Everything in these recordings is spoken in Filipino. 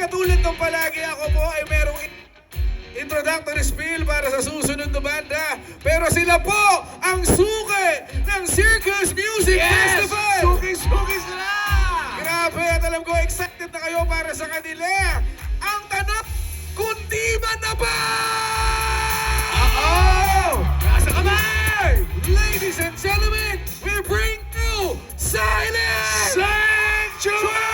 katulad ng palagi, ako po ay merong introductory spiel para sa susunod na banda. Pero sila po ang suki ng Circus Music Festival! Suki-suki sila! Grabe, at alam ko excited na kayo para sa kanila. Ang tanong, kundi ba na ba? Nasa kamay! Ladies and gentlemen, we bring you Silent Sanctuary!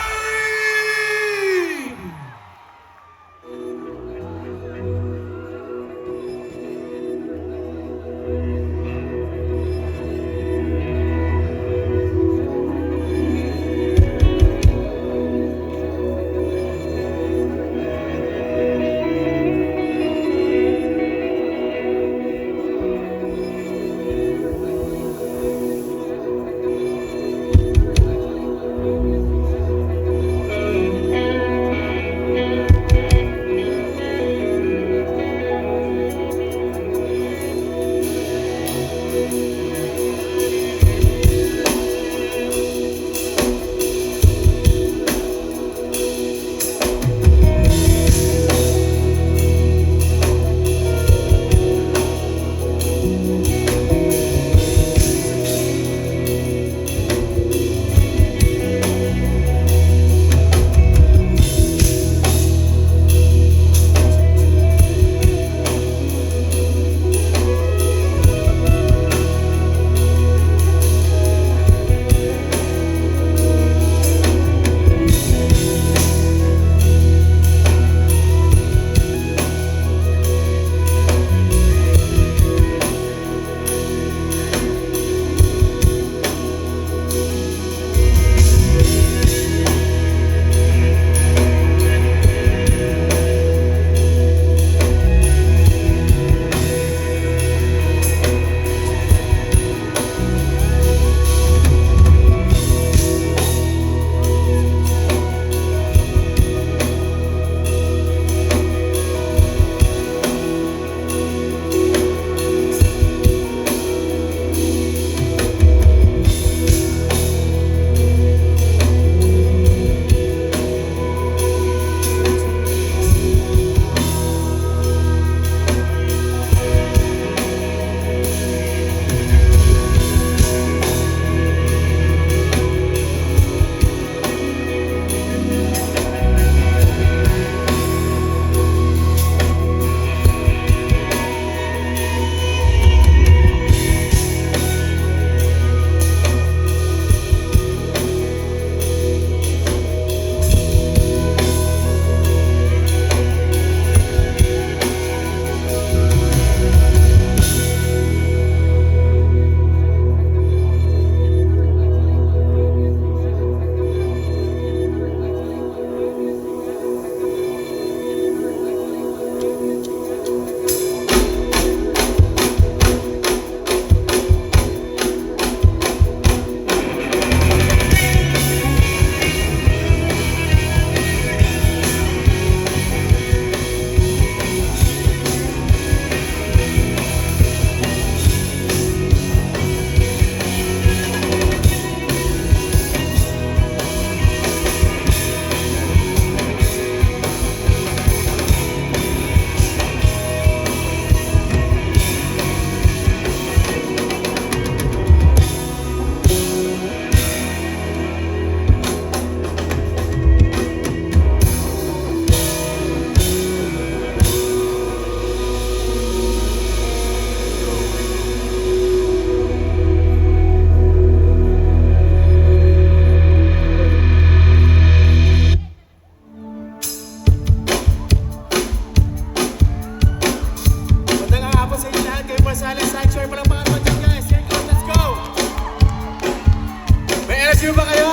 Ready ba kayo?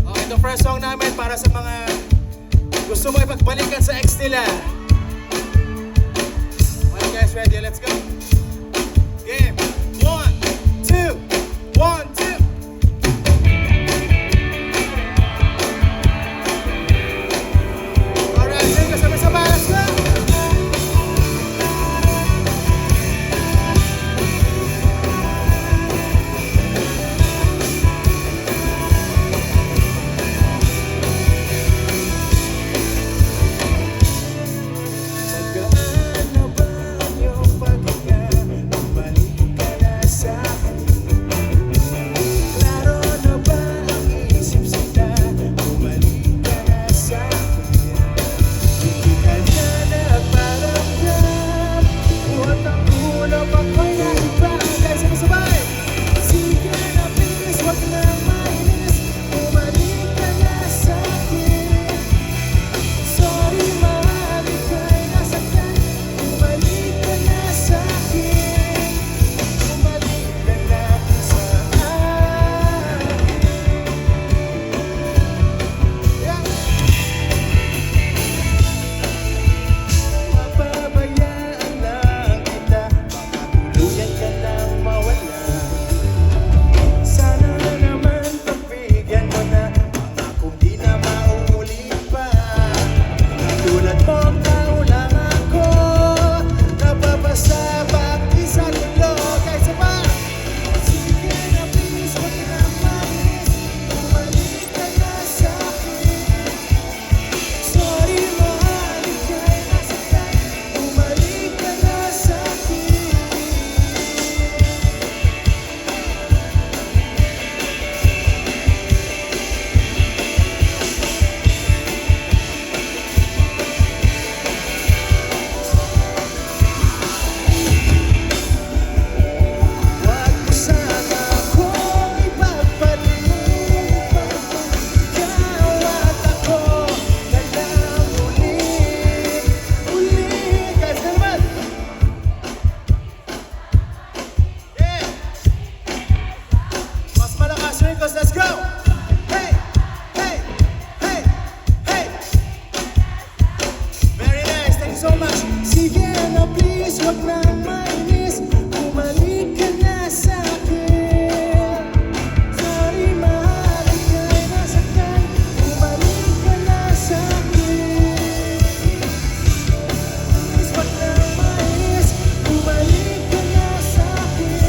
Okay, itong first song namin para sa mga gusto mo ipagbalikan sa ex nila. Alright guys, ready? Let's go. Game. 1, 2, 1, 2. Alright, sige, sabay-sabay. Let's go. Huwag nang mainis, bumalik ka na sa'kin. Sorry, mahal, ika'y nasaktan. Bumalik ka na sa'kin. Please, huwag nang mainis, bumalik ka na sa'kin.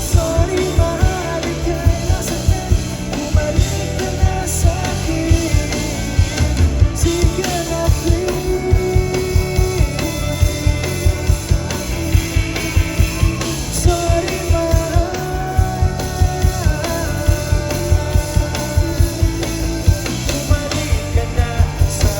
Sorry, mahal, ika'y nasaktan. Bumalik ka na sa'kin. Sige na, sorry, mahal. Bumalik ka na sa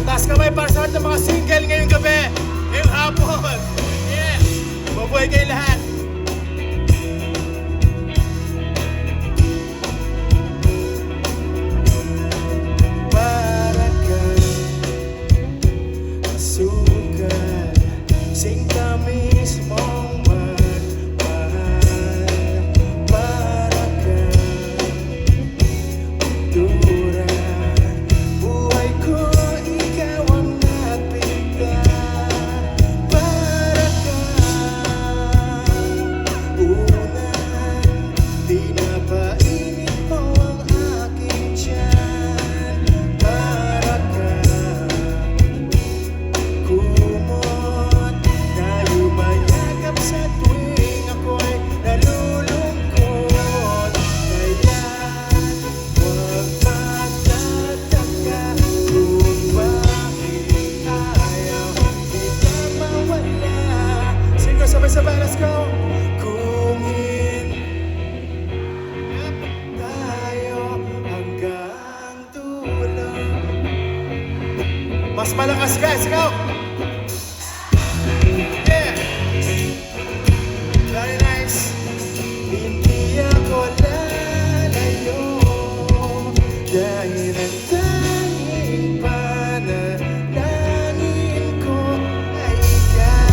taas kamay para sa lahat ng mga single ngayong gabi, ngayong hapon. Yeah! Mabuhay kayo lahat. Para kang asukal, sinta mismong magmahal. Para kang pintura, buhay ko ikaw ang napinta. Para kang unan, pinapainit mo ang aking tiyan. Para kang kumot na yumayagap sa tuwing ako'y nalulungkot. Kaya huwag magtataka kung bakit ayaw kita mawala. Sige, sabay-sabay, let's go! Kung hindi tayo hanggang dulo. Mas malakas, guys, go! Yeah! Very nice. Hindi ako lalayo dahil ang tanging panalangin ko ay ikaw.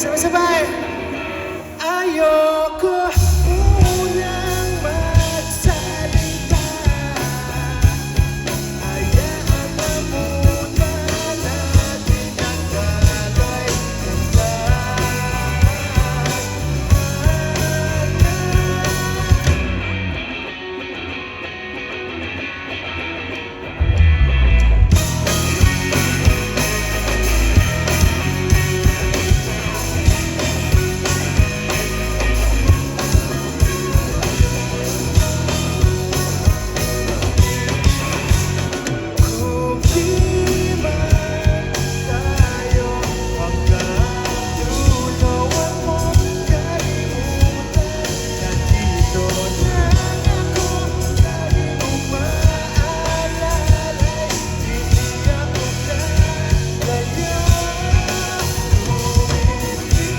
sabay-sabay. Ayoko munang magsalita. Hayaan na muna natin ang alay kung di man tayo magkatulo, huwag mong kalimutan. Nandito lang ako, lagi mong maalala. Hindi ako lalayo. Kung hindi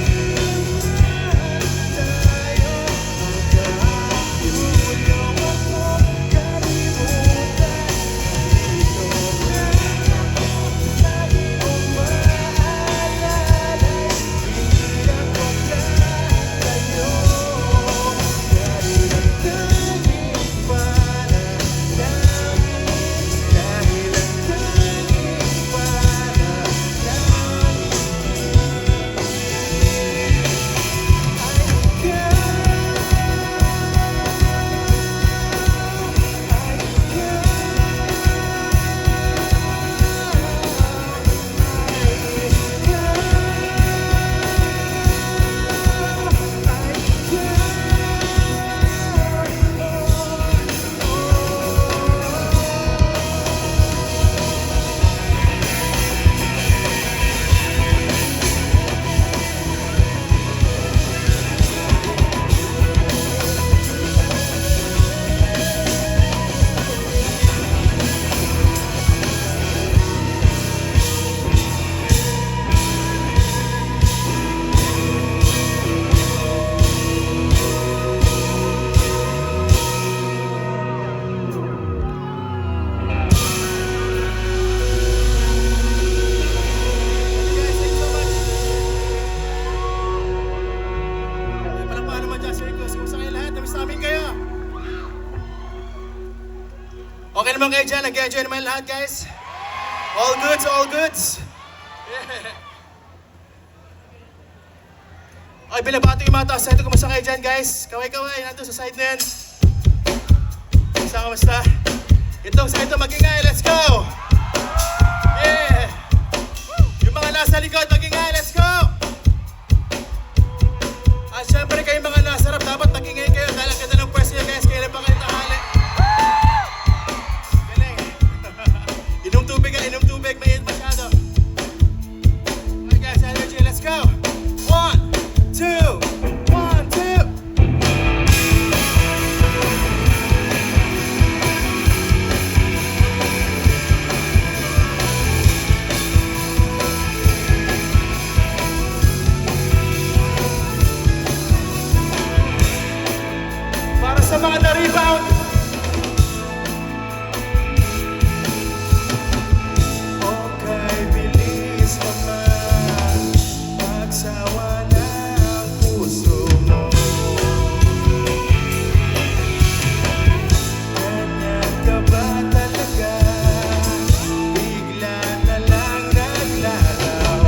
man tayo magkatulo, huwag mong kalimutan. Palakpakan naman dyan, Circus. Kumusta kayo lahat? Namiss namin kayo. Okay naman kayo dyan? Nag-enjoy naman lahat, guys? All goods, all goods. Okay, binabati yung mga taas sa ito. Kumusta kayo dyan, guys? Kaway-kaway, nandun sa side na yan. Kamusta? Itong sa ito, mag-ingay. Let's go! Yeah! Yung mga nasa likod, mag-ingay. Let's go! At syempre kayong mga nasa harap, dapat mag-ingay kayo dahil ang ganda ng pwesto niya, guys. Kailan pa kayo tanghali? Galing. Inom tubig, mainit masyado. Okay guys, energy, let's go! 1, 2, 1, 2. Para sa mga na-rebound. Okay, bilis naman. Magsawa na ang puso mo. Ganyan ka ba talaga? Bigla na lang naglalaw.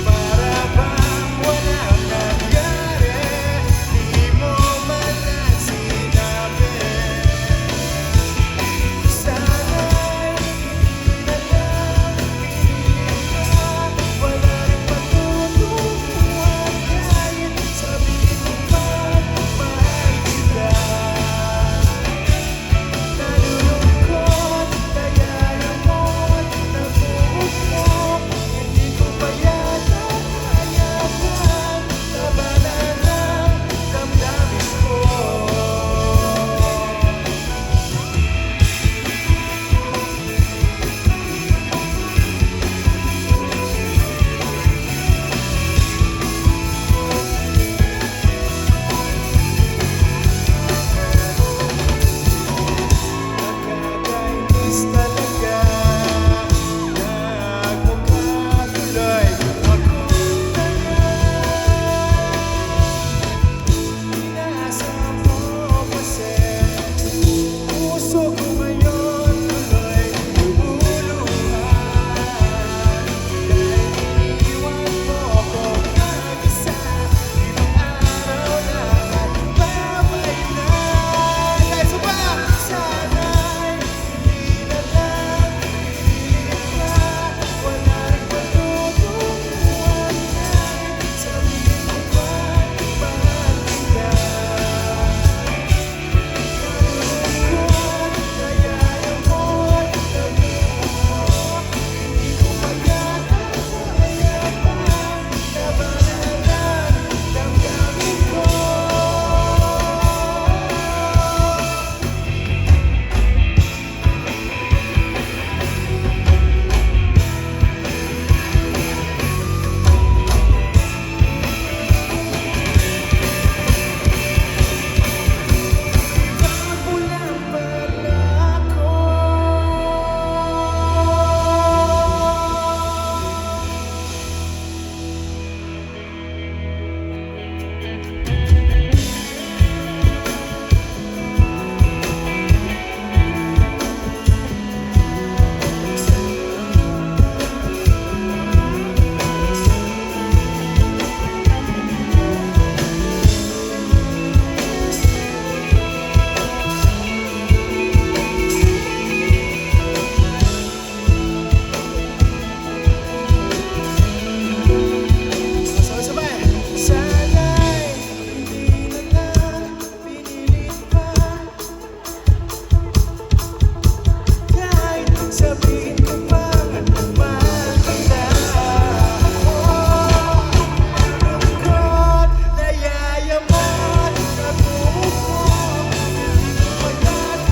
Para bang walang nangyari, di mo man lang sinabi. Sana'y hindi na lang pinili ka. Wala rin patutunguhan kahit sabihin mo man mahal kita. Nalulungkot, kaya lamot, nabuhos mo. Hindi ko pa yata hayagan, labanan ang damdamin ko. Nakakainis talaga, nagmukha tuloy sabihin ko pang mahal kita. Lungkot, nayayamot, nagmumukod, hindi ko mayat,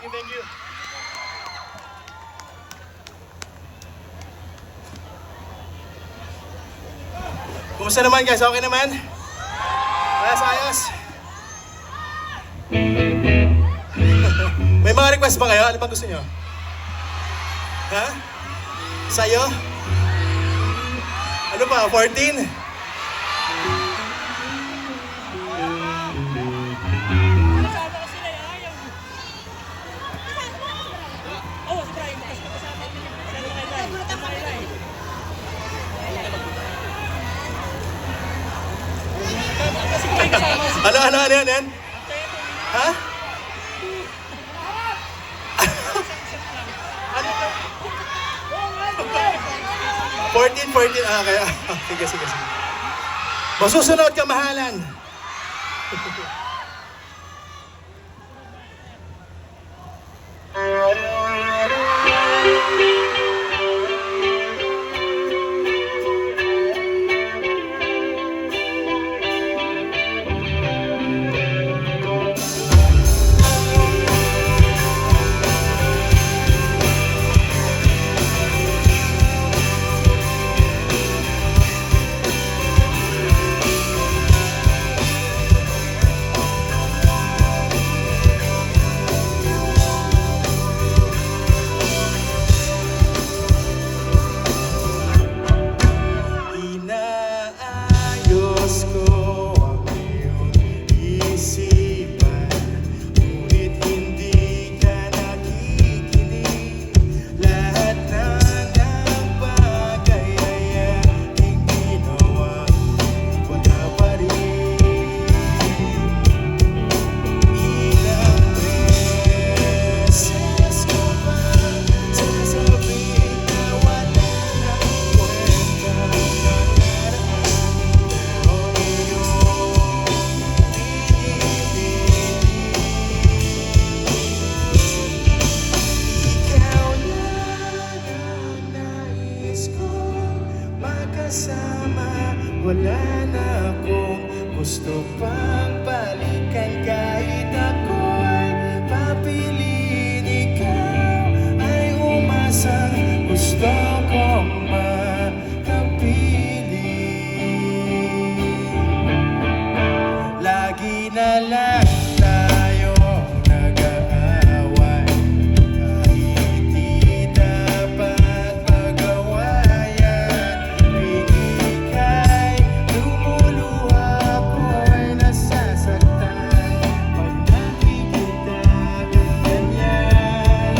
Thank you. Kumusta naman guys? Okay naman? Ayos. May mga request ba kayo? Ano bang gusto nyo? Ha? Sa'yo? Ano pa? 14? Ano yan? Ha? Ano to? 14? Ah, kaya. Sige. Masusunod ka, mahalan. Wala na akong gusto pang balikan kahit ako'y papiliin. Ikaw ay umasang gusto kong makapiling. Lagi na lang tayo nag-aaway kahit di dapat pag-awayan. Ika'y lumuluha, ako'y nasasaktan pag nakikita kang ganyan.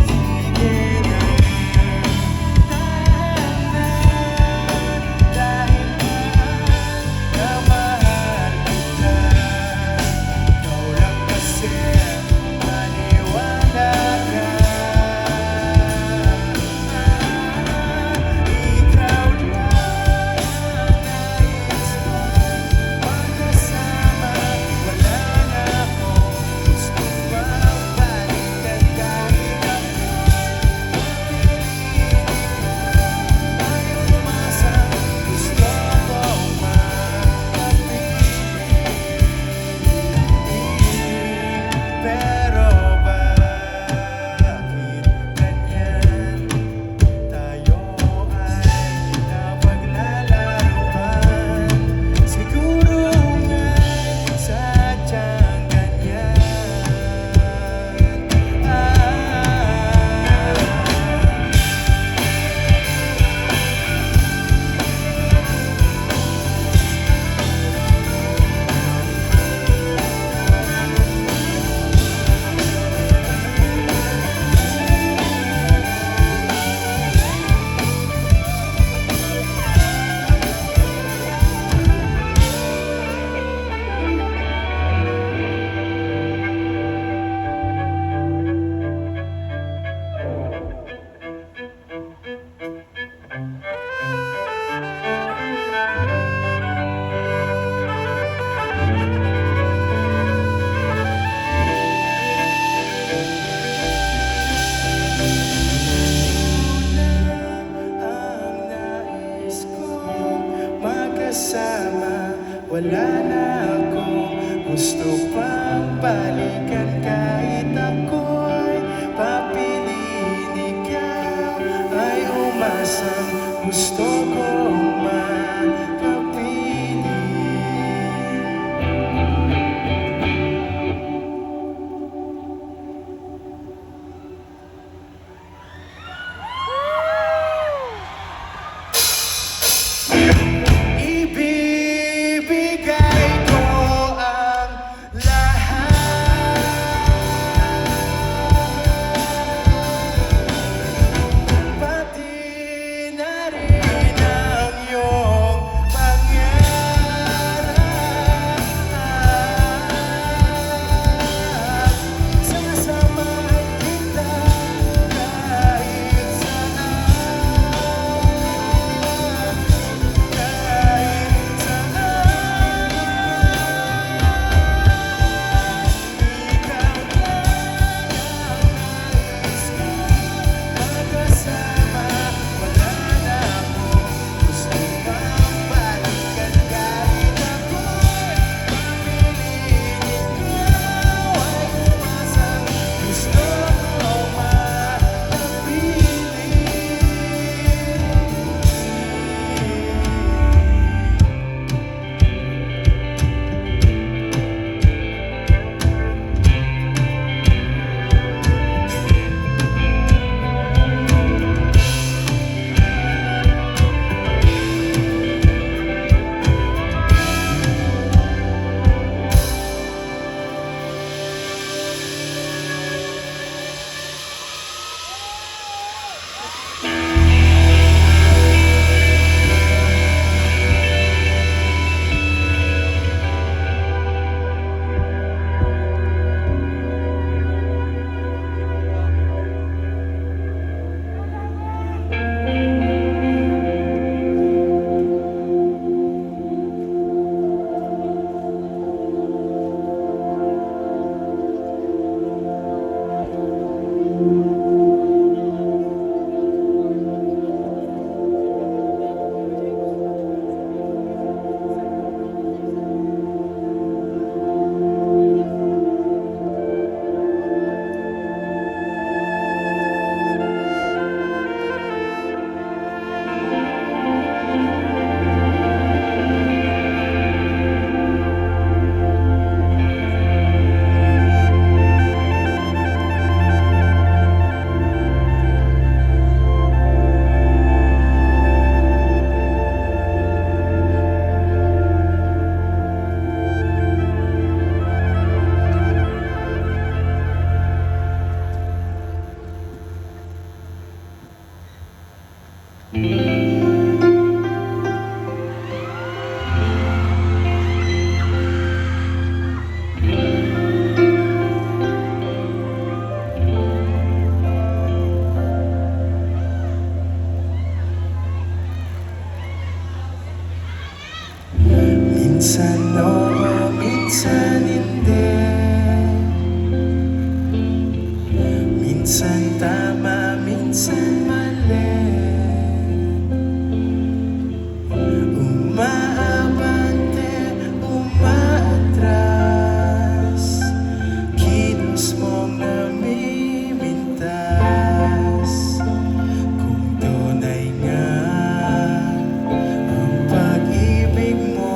Sige na, magkasama, wala na akong gusto pang balikan. Kahit ako'y papiliin, ikaw ay umasang gusto kong makapiling. Ibibigay ko ang lahat, pati na rin ang iyong pangarap. Sasamahan kita kahit saan, kahit saan. Ikaw lang ang nais ko magkasama, wala na akong gusto pang balikan. Kahit ako'y papiliin, ikaw ay umasang gusto kong makapiling. Minsan oo, minsan hindi. Minsan tama, minsan mali. Umaabante, umaatras, kilos mong namimintas. Kung tunay nga ang pag-ibig mo,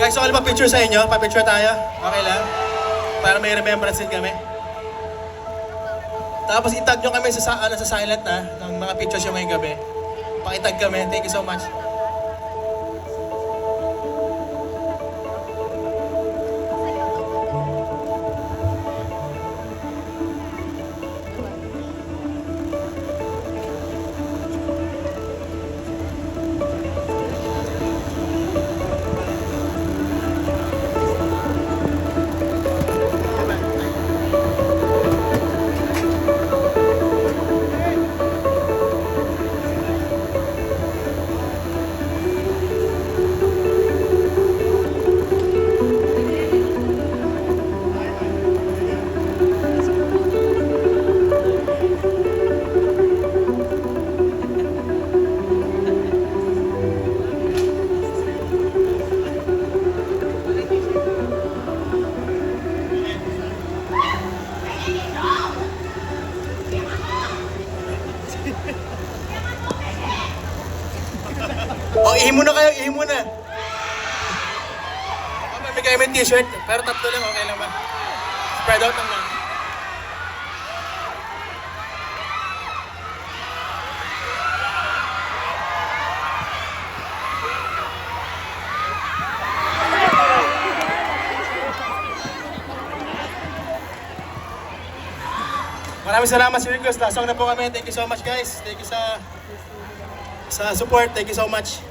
Guys, okay lang pa-picture sa inyo? Pa-picture tayo? Okay lang? Para may remembrance din kami. Tapos itag nyo kami sa silent ng mga pictures yung ngayong gabi. Pakitag kami. Thank you so much. Oh, ihi muna kayo, ihi muna. May kayo may t-shirt, pero tatlo lang, okay lang ba? Spread out lang. Maraming salamat, Sir Gus. Lasong na po kami. Thank you so much, guys. Thank you sa support. Thank you so much.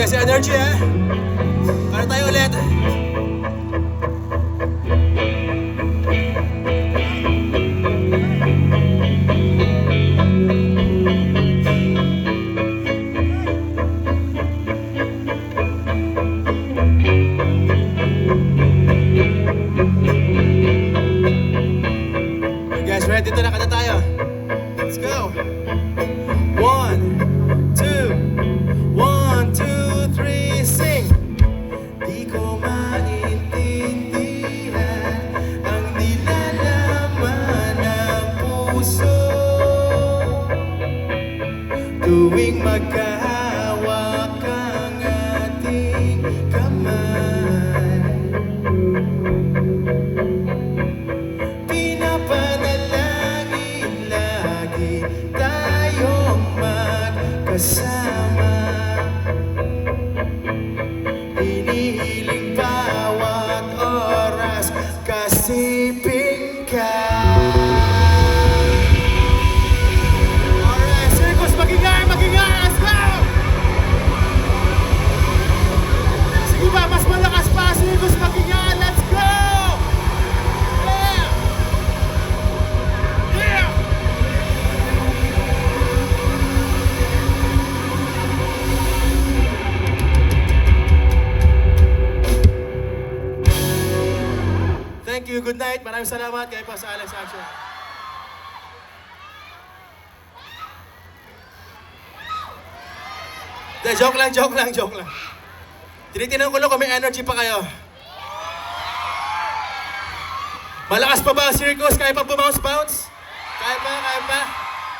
Kasi energy para tayo ulit. You guys ready? Dito na kanta tayo. Let's go. 1, 2, 1, 2, 3, sing! Di ko maintindihan ang nilalaman ng puso tuwing magkahawak ang ating kamay. Pinapanalangin lagi tayong magkasama. Hinihiling bawat oras kasiping ka. Alright, Circus, magingay, let's go! Sige ba, mas malakas pa, Circus, magingay, let's go! Yeah! Yeah! Thank you, good night. Maraming salamat kayo pa sa Alex Action. De, joke lang. Tinitingnan ko lang kung may energy pa kayo. Malakas pa ba ang Circus? Kaya pa bounce?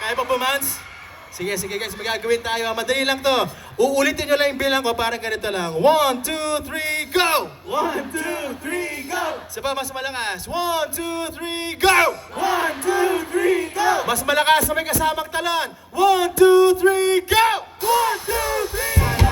Kaya pa bounce? Sige guys, magagawin tayo. Madali lang to. Uulitin nyo lang yung bilang ko, parang ganito lang. 1, 2, 3, go! 1, 2, 3, go! Isa pa, mas malakas. 1, 2, 3, go! 1, 2, 3, go! Mas malakas na may kasamang talon. 1, 2, 3, go! 1, 2, 3, go!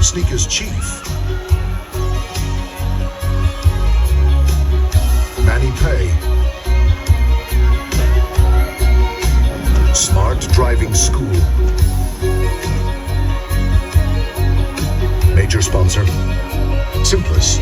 Sneakers Chief. Manny Pay. Smart Driving School. Major sponsor, Simplus.